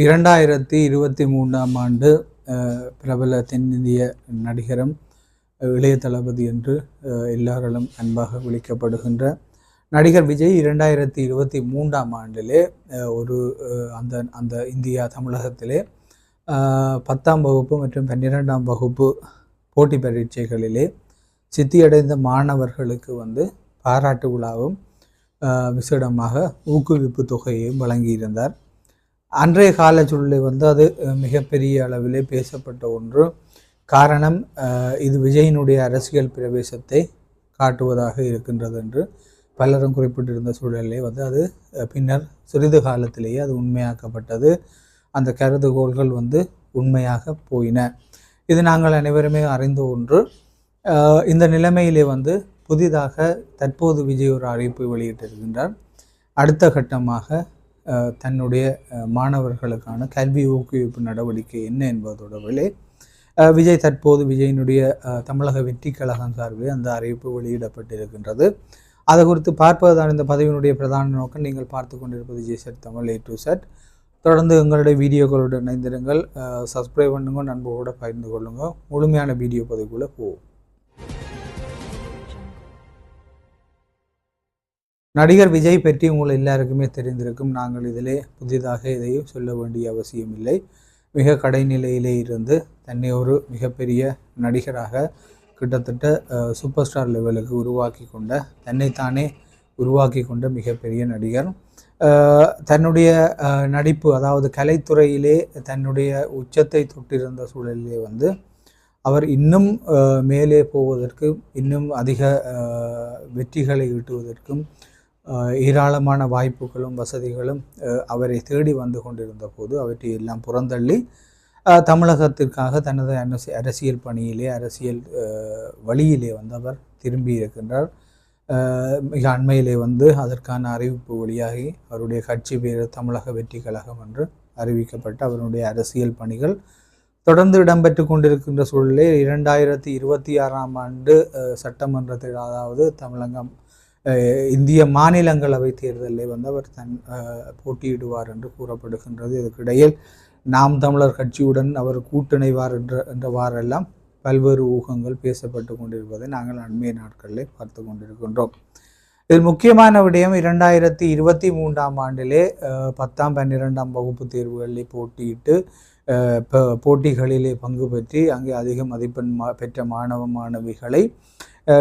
2023ஆம் ஆண்டு பிரபல தென்னிந்திய நடிகரும் இளைய தளபதி என்று எல்லாராலும் அன்பாக விളിக்கப்படுகின்ற நடிகர் விஜய் 2023ஆம் ஆண்டிலே ஒரு அந்த இந்தியா தமிழகத்திலே 10ஆம் வகுப்பு மற்றும் 12ஆம் வகுப்பு போட்டி பரீட்சைகளிலே சித்தியடைந்த மாணவர்களுக்கு பாராட்டு விழாவும் விசேடமாக ஊக்குவிப்பு தொகையையும் வழங்கியிருந்தார். அன்றைய கால சூழலில் அது மிகப்பெரிய அளவிலே பேசப்பட்ட ஒன்று. காரணம், இது விஜயினுடைய அரசியல் பிரவேசத்தை காட்டுவதாக இருக்கின்றது என்று பலரும் குறிப்பிட்டிருந்த சூழலிலே அது பின்னர் சிறிது காலத்திலேயே அது உண்மையாக்கப்பட்டது. அந்த கருதுகோள்கள் உண்மையாக போயின. இது நாங்கள் அனைவருமே அறிந்த ஒன்று. இந்த நிலைமையிலே புதிதாக தற்போது விஜய் ஒரு அறிவிப்பை வெளியிட்டிருக்கின்றார். அடுத்த கட்டமாக தன்னுடைய மாணவர்களுக்கான கல்வி ஊக்குவிப்பு நடவடிக்கை என்ன என்பதோடவிலே விஜய் தற்போது விஜயினுடைய தமிழக வெற்றி கழகம் சார்பில் அந்த அறிவிப்பு வெளியிடப்பட்டிருக்கின்றது. அதை குறித்து பார்ப்பதுதான் இந்த பதிவினுடைய பிரதான நோக்கம். நீங்கள் பார்த்து கொண்டிருப்பது ஜேசட் தமிழ் A to Z. தொடர்ந்து எங்களுடைய வீடியோக்களோடு இணைந்திருங்கள். சப்ஸ்கிரைப் பண்ணுங்க, நண்பர்களோட பகிர்ந்து கொள்ளுங்க. முழுமையான வீடியோ பதிவுக்குள்ளே போவோம். நடிகர் விஜய் பற்றி உங்கள் எல்லாருக்குமே தெரிந்திருக்கும். நாங்கள் இதிலே புதிதாக எதையும் சொல்ல வேண்டிய அவசியம் இல்லை. மிக கடைநிலையிலே இருந்து தன்னை ஒரு மிகப்பெரிய நடிகராக கிட்டத்தட்ட சூப்பர் ஸ்டார் லெவலுக்கு தன்னைத்தானே உருவாக்கி கொண்ட மிகப்பெரிய நடிகர். தன்னுடைய நடிப்பு, அதாவது கலைத்துறையிலே தன்னுடைய உச்சத்தை தொட்டிருந்த சூழலிலே அவர் இன்னும் மேலே போவதற்கு, இன்னும் அதிக வெற்றிகளை ஈட்டுவதற்கும் ஏராளமான வாய்ப்புகளும் வசதிகளும் அவரை தேடி வந்து கொண்டிருந்த போது அவற்றை எல்லாம் புறந்தள்ளி தமிழகத்திற்காக தனது அரசியல் பணியிலே, அரசியல் வழியிலே அவர் திரும்பி இருக்கின்றார். மிக அண்மையிலே அதற்கான அறிவிப்பு வழியாகி அவருடைய கட்சி பேர் தமிழக வெற்றி கழகம் என்று அறிவிக்கப்பட்டு அவருடைய அரசியல் பணிகள் தொடர்ந்து இடம்பெற்று கொண்டிருக்கின்ற சூழலில் 2026ஆம் ஆண்டு சட்டமன்றத்தில், அதாவது தமிழகம் இந்திய மாநிலங்களவை தேர்தலில் அவர் போட்டியிடுவார் என்று கூறப்படுகின்றது. இதற்கிடையில் நாம் தமிழர் கட்சியுடன் அவர் கூட்டிணைவார் என்றவாறெல்லாம் பல்வேறு ஊகங்கள் பேசப்பட்டு கொண்டிருப்பதை நாங்கள் அண்மைய நாட்களில் பார்த்து கொண்டிருக்கின்றோம். இதில் முக்கியமான விடயம், 2023ஆம் ஆண்டிலே 10ஆம் 12ஆம் வகுப்பு தேர்வுகளில் போட்டியிட்டு போட்டிகளிலே பங்கு பெற்றி அங்கே அதிக மதிப்பெண் பெற்ற மாணவிகளை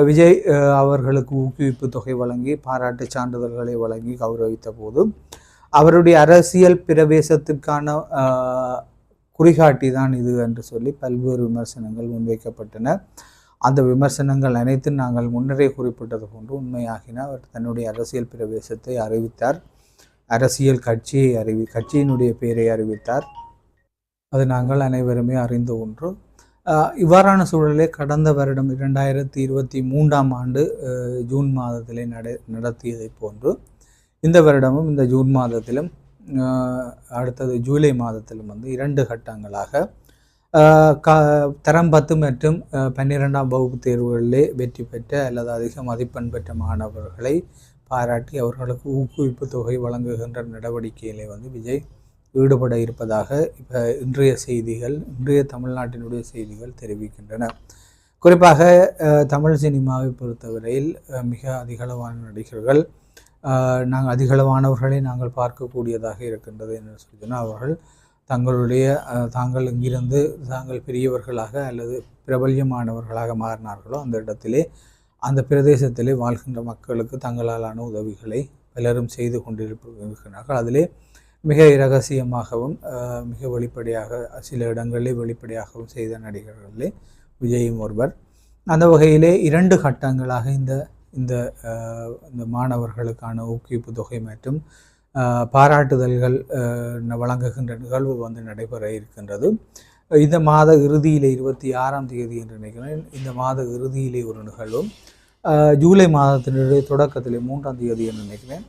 விஜய் அவர்களுக்கு ஊக்குவிப்பு தொகை வழங்கி பாராட்டு சான்றிதழ்களை வழங்கி கௌரவித்த போது அவருடைய அரசியல் பிரவேசத்திற்கான குறிகாட்டி தான் இது என்று சொல்லி பல்வேறு விமர்சனங்கள் முன்வைக்கப்பட்டன. அந்த விமர்சனங்கள் அனைத்தும் நாங்கள் முன்னரே குறிப்பிட்டது போன்று உண்மையாகின. அவர் தன்னுடைய அரசியல் பிரவேசத்தை அறிவித்தார். அரசியல் கட்சியினுடைய பெயரை அறிவித்தார். அது நாங்கள் அனைவருமே அறிந்த ஒன்று. இவ்வாறான சூழலே கடந்த வருடம் 2023ஆம் ஆண்டு ஜூன் மாதத்திலே நடத்தியதை போன்று இந்த வருடமும் இந்த ஜூன் மாதத்திலும் அடுத்தது ஜூலை மாதத்திலும் 2 கட்டங்களாக தரம் 10 மற்றும் 12ஆம் வகுப்பு தேர்வுகளிலே வெற்றி பெற்ற அல்லது அதிக மதிப்பெண் பெற்ற மாணவர்களை பாராட்டி அவர்களுக்கு ஊக்குவிப்பு தொகை வழங்குகின்ற நடவடிக்கையிலே விஜய் ஈடுபட இருப்பதாக இப்போ இன்றைய தமிழ்நாட்டினுடைய செய்திகள் தெரிவிக்கின்றன. குறிப்பாக தமிழ் சினிமாவை பொறுத்தவரையில் மிக அதிகளவான நடிகர்கள், அதிகளவானவர்களை நாங்கள் பார்க்கக்கூடியதாக இருக்கின்றது என்று சொன்னால் அவர்கள் தாங்கள் இங்கிருந்து தாங்கள் பெரியவர்களாக அல்லது பிரபல்யமானவர்களாக மாறினார்களோ அந்த இடத்திலே, அந்த பிரதேசத்திலே வாழ்கின்ற மக்களுக்கு தங்களாலான உதவிகளை பலரும் செய்து கொண்டிருக்கிறார்கள். அதிலே மிக இரகசியமாகவும் மிக வெளிப்படையாக, சில இடங்களில் வெளிப்படையாகவும் செய்த நடிகர்களே விஜயும் ஒருவர். அந்த வகையிலே 2 கட்டங்களாக இந்த மாணவர்களுக்கான ஊக்குவிப்பு தொகை மற்றும் பாராட்டுதல்கள் வழங்குகின்ற நிகழ்வு நடைபெற இருக்கின்றது. இந்த மாத இறுதியிலே 26ஆம் தேதி என்று நினைக்கிறேன். இந்த மாத இறுதியிலே ஒரு நிகழ்வும், ஜூலை மாதத்தினுடைய தொடக்கத்திலே 3ஆம் தேதி என்று நினைக்கிறேன்,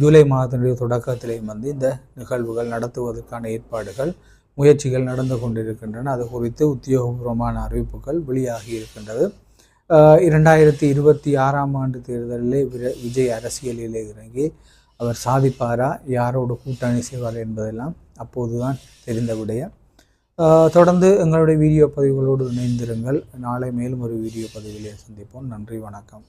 ஜூலை மாதத்தினுடைய தொடக்கத்திலே இந்த நிகழ்வுகள் நடத்துவதற்கான ஏற்பாடுகள், முயற்சிகள் நடந்து கொண்டிருக்கின்றன. அது குறித்து உத்தியோகபூர்வமான அறிவிப்புகள் வெளியாகி இருக்கின்றது. 2026ஆம் ஆண்டு தேர்தலிலே விஜய் அரசியலிலே இறங்கி அவர் சாதிப்பாரா, யாரோடு கூட்டணி செய்வார் என்பதெல்லாம் அப்போதுதான் தெரிந்த விடயம். தொடர்ந்து எங்களுடைய வீடியோ பதிவுகளோடு இணைந்திருங்கள். நாளை மேலும் ஒரு வீடியோ பதிவிலே சந்திப்போம். நன்றி, வணக்கம்.